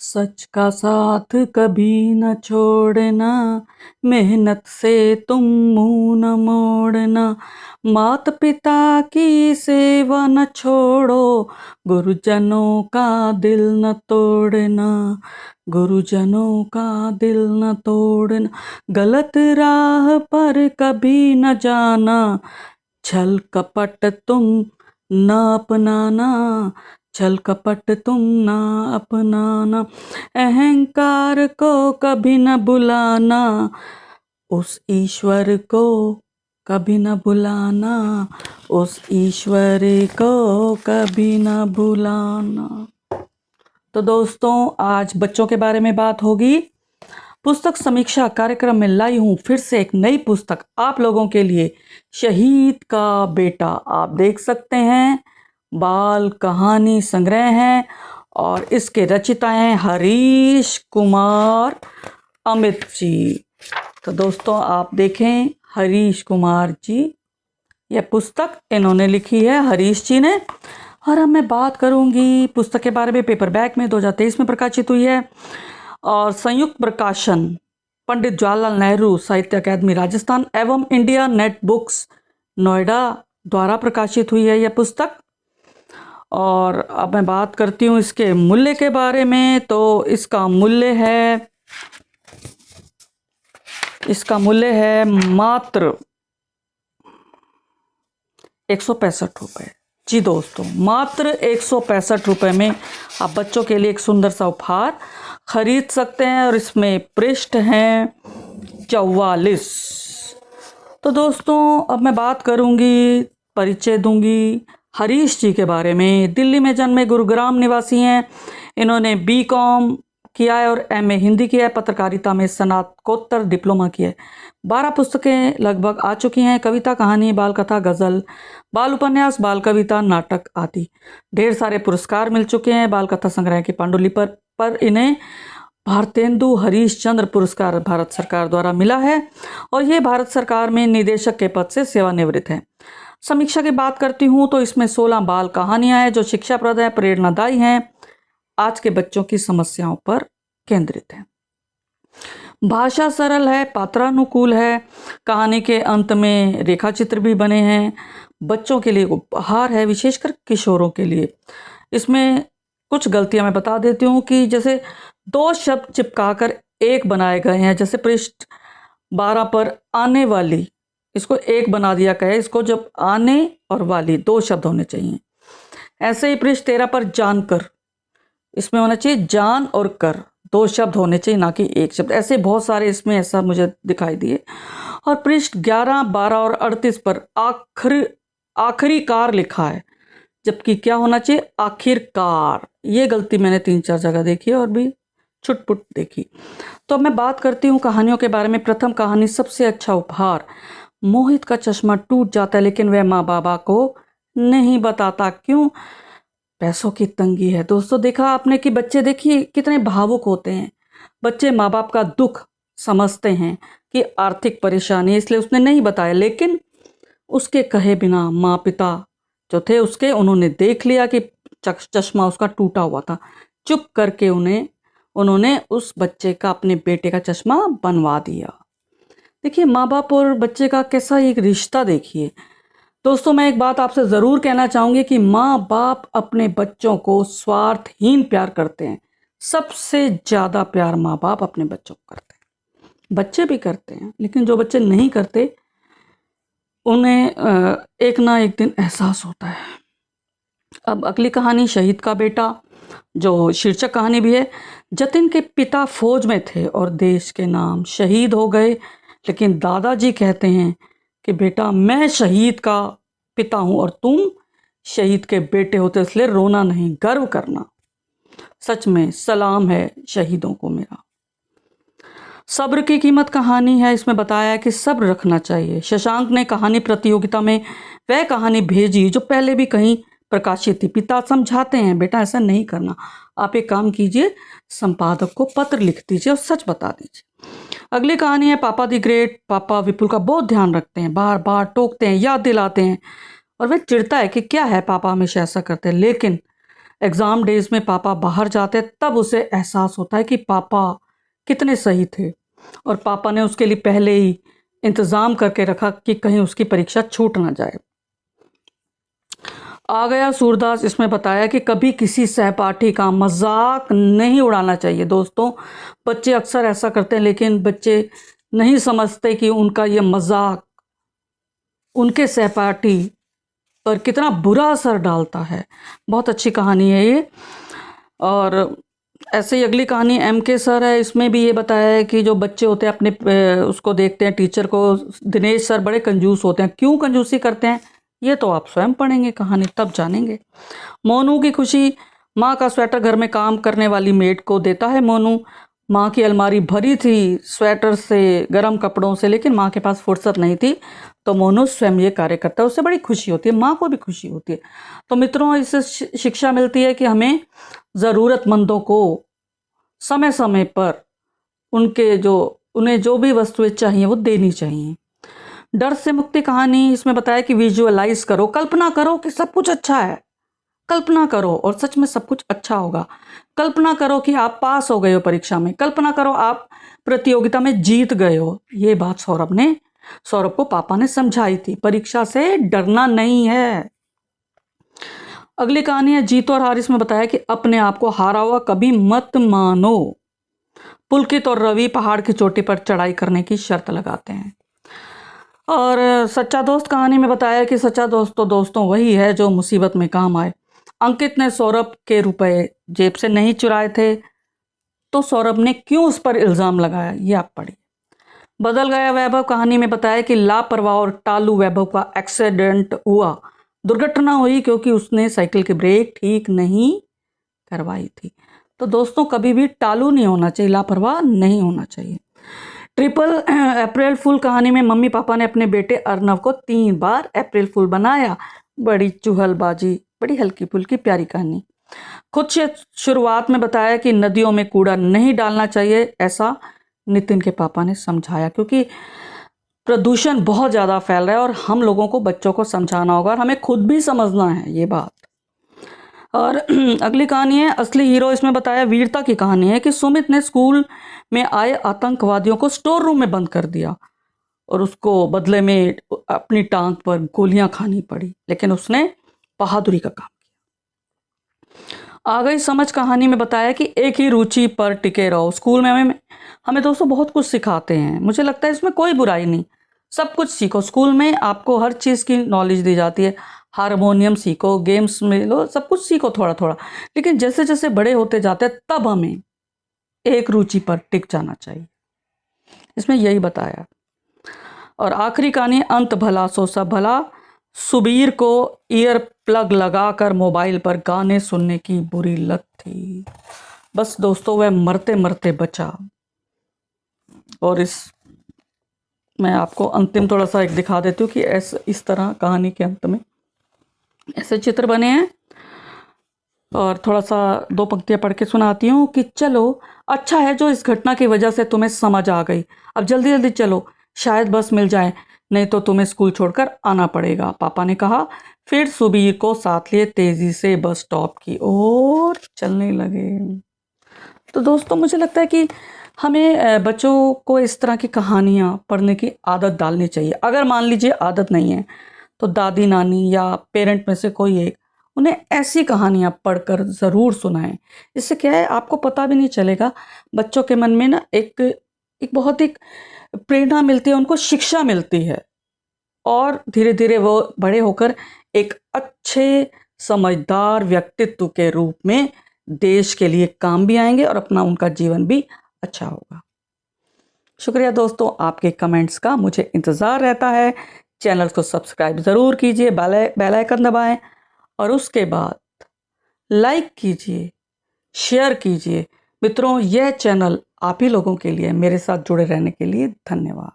सच का साथ कभी न छोड़ना, मेहनत से तुम मुंह न मोड़ना। माता पिता की सेवा न छोड़ो, गुरुजनों का दिल न तोड़ना। गुरुजनों का दिल न तोड़ना। गलत राह पर कभी न जाना, छल कपट तुम न अपनाना। छल कपट तुम ना अपनाना। अहंकार को कभी न बुलाना, उस ईश्वर को कभी न बुलाना। उस ईश्वर को कभी न बुलाना। तो दोस्तों, आज बच्चों के बारे में बात होगी। पुस्तक समीक्षा कार्यक्रम में लाई हूं फिर से एक नई पुस्तक आप लोगों के लिए, शहीद का बेटा। आप देख सकते हैं, बाल कहानी संग्रह है और इसके रचिता हैं हरीश कुमार अमित जी। तो दोस्तों, आप देखें, हरीश कुमार जी, यह पुस्तक इन्होंने लिखी है, हरीश जी ने। और अब मैं बात करूंगी पुस्तक के बारे में। पेपरबैक में 2023 में प्रकाशित हुई है और संयुक्त प्रकाशन पंडित जवाहरलाल नेहरू साहित्य अकादमी राजस्थान एवं इंडिया नेट बुक्स नोएडा द्वारा प्रकाशित हुई है यह पुस्तक। और अब मैं बात करती हूँ इसके मूल्य के बारे में। तो इसका मूल्य है मात्र 165 रुपये। जी दोस्तों, मात्र 165 रुपये में आप बच्चों के लिए एक सुंदर सा उपहार खरीद सकते हैं और इसमें पृष्ठ हैं 44। तो दोस्तों, अब मैं बात करूंगी, परिचय दूंगी हरीश जी के बारे में। दिल्ली में जन्मे, गुरुग्राम निवासी हैं। इन्होंने बीकॉम किया है और एमए हिंदी किया है। पत्रकारिता में स्नातकोत्तर डिप्लोमा किया है। 12 पुस्तकें लगभग आ चुकी हैं। कविता, कहानी, बाल कथा, गज़ल, बाल उपन्यास, बाल कविता, नाटक आदि। ढेर सारे पुरस्कार मिल चुके हैं। बाल कथा संग्रह की पांडुलिपि पर इन्हें भारतेंदु हरीश चंद्र पुरस्कार भारत सरकार द्वारा मिला है और ये भारत सरकार में निदेशक के पद से सेवानिवृत्त है। समीक्षा की बात करती हूँ तो इसमें 16 बाल कहानियां हैं जो शिक्षाप्रद है, प्रेरणादायी हैं, आज के बच्चों की समस्याओं पर केंद्रित है। भाषा सरल है, पात्रानुकूल है। कहानी के अंत में रेखा चित्र भी बने हैं। बच्चों के लिए उपहार है, विशेषकर किशोरों के लिए। इसमें कुछ गलतियां मैं बता देती हूँ कि जैसे 2 शब्द चिपकाकर एक बनाए गए हैं। जैसे पृष्ठ 12 पर आने वाली, इसको एक बना दिया गया है। इसको जब आने और वाली 2 शब्द होने चाहिए। ऐसे ही पृष्ठ 13 पर जानकर, इसमें होना चाहिए जान और कर, 2 शब्द होने चाहिए, ना कि एक शब्द। ऐसे बहुत सारे इसमें ऐसा मुझे दिखाई दिए। और पृष्ठ 11, 12 और 38 पर आखिरी कार लिखा है, जबकि क्या होना चाहिए, आखिरकार। ये गलती मैंने 3-4 जगह देखी है और भी छुटपुट देखी। तो मैं बात करती हूँ कहानियों के बारे में। प्रथम कहानी, सबसे अच्छा उपहार। मोहित का चश्मा टूट जाता है लेकिन वह माँ बाबा को नहीं बताता। क्यों? पैसों की तंगी है। दोस्तों, देखा आपने कि बच्चे, देखिए कितने भावुक होते हैं। बच्चे माँ बाप का दुख समझते हैं कि आर्थिक परेशानी, इसलिए उसने नहीं बताया। लेकिन उसके कहे बिना माँ पिता जो थे उसके, उन्होंने देख लिया कि चश्मा उसका टूटा हुआ था। चुप करके उन्होंने उस बच्चे का, अपने बेटे का चश्मा बनवा दिया। देखिए माँ बाप और बच्चे का कैसा एक रिश्ता देखिए। दोस्तों, मैं एक बात आपसे ज़रूर कहना चाहूँगी कि माँ बाप अपने बच्चों को स्वार्थहीन प्यार करते हैं। सबसे ज़्यादा प्यार माँ बाप अपने बच्चों को करते हैं। बच्चे भी करते हैं, लेकिन जो बच्चे नहीं करते उन्हें एक ना एक दिन एहसास होता है। अब अगली कहानी, शहीद का बेटा, जो शीर्षक कहानी भी है। जतिन के पिता फौज में थे और देश के नाम शहीद हो गए, लेकिन दादाजी कहते हैं कि बेटा, मैं शहीद का पिता हूं और तुम शहीद के बेटे होते, इसलिए रोना नहीं, गर्व करना। सच में सलाम है शहीदों को मेरा। सब्र की कीमत कहानी है। इसमें बताया है कि सब्र रखना चाहिए। शशांक ने कहानी प्रतियोगिता में वह कहानी भेजी जो पहले भी कहीं प्रकाशित थी। पिता समझाते हैं, बेटा ऐसा नहीं करना, आप एक काम कीजिए, संपादक को पत्र लिख दीजिए और सच बता दीजिए। अगली कहानी है पापा दी ग्रेट। पापा विपुल का बहुत ध्यान रखते हैं, बार बार टोकते हैं, याद दिलाते हैं और वह चिढ़ता है कि क्या है, पापा हमेशा ऐसा करते हैं। लेकिन एग्ज़ाम डेज में पापा बाहर जाते तब उसे एहसास होता है कि पापा कितने सही थे और पापा ने उसके लिए पहले ही इंतज़ाम करके रखा कि कहीं उसकी परीक्षा छूट ना जाए। आ गया सूरदास इसमें बताया कि कभी किसी सहपाठी का मजाक नहीं उड़ाना चाहिए। दोस्तों, बच्चे अक्सर ऐसा करते हैं, लेकिन बच्चे नहीं समझते कि उनका ये मजाक उनके सहपाठी पर कितना बुरा असर डालता है। बहुत अच्छी कहानी है ये। और ऐसे ही अगली कहानी MK सर है। इसमें भी ये बताया है कि जो बच्चे होते हैं अपने उसको देखते हैं टीचर को, दिनेश सर बड़े कंजूस होते हैं। क्यों कंजूसी करते हैं ये तो आप स्वयं पढ़ेंगे कहानी तब जानेंगे। मोनू की खुशी, माँ का स्वेटर घर में काम करने वाली मेड को देता है मोनू। माँ की अलमारी भरी थी स्वेटर से, गर्म कपड़ों से, लेकिन माँ के पास फुर्सत नहीं थी, तो मोनू स्वयं ये कार्य करता है। उससे बड़ी खुशी होती है, माँ को भी खुशी होती है। तो मित्रों, इससे शिक्षा मिलती है कि हमें ज़रूरतमंदों को समय समय पर उन्हें जो भी वस्तुएं चाहिए वो देनी चाहिए। डर से मुक्ति कहानी इसमें बताया कि विजुअलाइज करो, कल्पना करो कि सब कुछ अच्छा है। कल्पना करो और सच में सब कुछ अच्छा होगा। कल्पना करो कि आप पास हो गए हो परीक्षा में। कल्पना करो आप प्रतियोगिता में जीत गए हो। ये बात सौरभ को पापा ने समझाई थी। परीक्षा से डरना नहीं है। अगली कहानी है जीत और हार। इसमें बताया कि अपने आप को हारा हुआ कभी मत मानो। पुलकित और रवि पहाड़ की चोटी पर चढ़ाई करने की शर्त लगाते हैं। और सच्चा दोस्त कहानी में बताया कि सच्चा दोस्त तो दोस्तों वही है जो मुसीबत में काम आए। अंकित ने सौरभ के रुपए जेब से नहीं चुराए थे, तो सौरभ ने क्यों उस पर इल्ज़ाम लगाया, ये आप पढ़िए। बदल गया वैभव कहानी में बताया कि लापरवाह और टालू वैभव का एक्सीडेंट हुआ। दुर्घटना हुई क्योंकि उसने साइकिल की ब्रेक ठीक नहीं करवाई थी। तो दोस्तों, कभी भी टालू नहीं होना चाहिए, लापरवाह नहीं होना चाहिए। ट्रिपल अप्रैल फूल कहानी में मम्मी पापा ने अपने बेटे अर्नव को 3 बार अप्रैल फूल बनाया। बड़ी चुहलबाजी, बड़ी हल्की फुल्की प्यारी कहानी। खुद से शुरुआत में बताया कि नदियों में कूड़ा नहीं डालना चाहिए, ऐसा नितिन के पापा ने समझाया, क्योंकि प्रदूषण बहुत ज़्यादा फैल रहा है और हम लोगों को, बच्चों को समझाना होगा और हमें खुद भी समझना है ये बात। और अगली कहानी है असली हीरो। इसमें बताया वीरता की कहानी है कि सुमित ने स्कूल में आए आतंकवादियों को स्टोर रूम में बंद कर दिया और उसको बदले में अपनी टांग पर गोलियां खानी पड़ी, लेकिन उसने बहादुरी का काम किया। आ गई समझ कहानी में बताया कि एक ही रुचि पर टिके रहो। स्कूल में हमें दोस्तों बहुत कुछ सिखाते हैं, मुझे लगता है इसमें कोई बुराई नहीं, सब कुछ सीखो। स्कूल में आपको हर चीज़ की नॉलेज दी जाती है, हारमोनियम सीखो, गेम्स में लो, सब कुछ सीखो थोड़ा थोड़ा, लेकिन जैसे जैसे बड़े होते जाते हैं तब हमें एक रुचि पर टिक जाना चाहिए, इसमें यही बताया। और आखिरी कहानी अंत भला सो सब भला। सुबीर को ईयर प्लग लगाकर मोबाइल पर गाने सुनने की बुरी लत थी। बस दोस्तों, वह मरते मरते बचा। और मैं आपको अंतिम थोड़ा सा एक दिखा देती हूँ कि इस तरह कहानी के अंत में ऐसे चित्र बने हैं। और थोड़ा सा 2 पंक्तियाँ पढ़ के सुनाती हूँ कि चलो, अच्छा है जो इस घटना की वजह से तुम्हें समझ आ गई। अब जल्दी जल्दी चलो, शायद बस मिल जाए, नहीं तो तुम्हें स्कूल छोड़कर आना पड़ेगा, पापा ने कहा। फिर सुबीर को साथ लिए तेजी से बस स्टॉप की ओर चलने लगे। तो दोस्तों, मुझे लगता है कि हमें बच्चों को इस तरह की कहानियाँ पढ़ने की आदत डालनी चाहिए। अगर मान लीजिए आदत नहीं है तो दादी नानी या पेरेंट में से कोई एक उन्हें ऐसी कहानियाँ पढ़कर ज़रूर सुनाएं। इससे क्या है, आपको पता भी नहीं चलेगा, बच्चों के मन में ना एक बहुत ही प्रेरणा मिलती है, उनको शिक्षा मिलती है और धीरे धीरे वो बड़े होकर एक अच्छे समझदार व्यक्तित्व के रूप में देश के लिए काम भी आएंगे और अपना उनका जीवन भी अच्छा होगा। शुक्रिया दोस्तों, आपके कमेंट्स का मुझे इंतज़ार रहता है। चैनल को सब्सक्राइब ज़रूर कीजिए, बेल आइकन दबाएं और उसके बाद लाइक कीजिए, शेयर कीजिए। मित्रों, यह चैनल आप ही लोगों के लिए, मेरे साथ जुड़े रहने के लिए धन्यवाद।